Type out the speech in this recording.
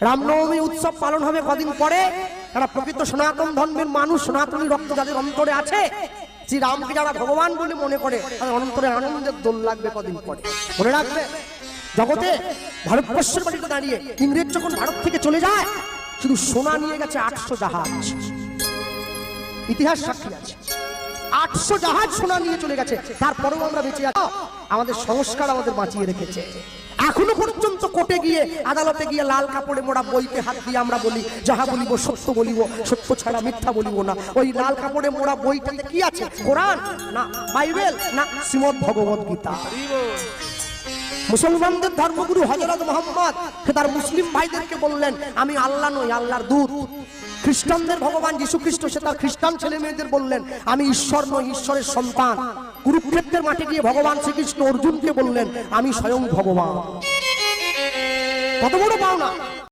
রামনবমী উৎসব পালন হবে কদিন পরে। যারা প্রকৃত সনাতন ধর্মের মানুষ, সনাতনী রক্ত যাদের অন্তরে আছে, শ্রী রামকে যারা ভগবান বলে মনে করে, তাদের অন্তরে আনন্দের দোল লাগবে কদিন পরে। মনে রাখবে, জগতে ভারতবর্ষের মাটিতে দাঁড়িয়ে ইংরেজ যখন ভারত থেকে চলে যায়, শুধু সোনা নিয়ে গেছে 800 জাহাজ। ইতিহাস সাক্ষী আছে, 800 জাহাজ সোনা নিয়ে চলে গেছে। তারপরেও আমরা বেঁচে আছি, আমাদের সংস্কার আমাদের বাঁচিয়ে রেখেছে। এখনো পর্যন্ত কোর্টে গিয়ে, আদালতে গিয়ে লাল কাপড়ে মোড়া বইতে হাত দিয়ে আমরা বলি, যাহা বলিব সত্য বলিব, সত্য ছাড়া মিথ্যা বলিব না। ওই লাল কাপড়ে মোড়া বইটাতে কি আছে? কোরআন না বাইবেল না শ্রীমদ্ ভগবত গীতা। মুসলমানদের ধর্মগুরু হযরত মুহাম্মদ তার মুসলিম ভাইদেরকে বললেন, আমি আল্লাহ নই, আল্লাহর দূত। খ্রিস্টানদের ভগবান যীশু খ্রিস্ট সে তার খ্রিস্টান ছেলে মেয়েদের বললেন, আমি ঈশ্বর নই, ঈশ্বরের সন্তান। কুরুক্ষেত্রের মাঠে গিয়ে ভগবান শ্রীকৃষ্ণ অর্জুনকে বললেন, আমি স্বয়ং ভগবান। কত বড় পাওনা!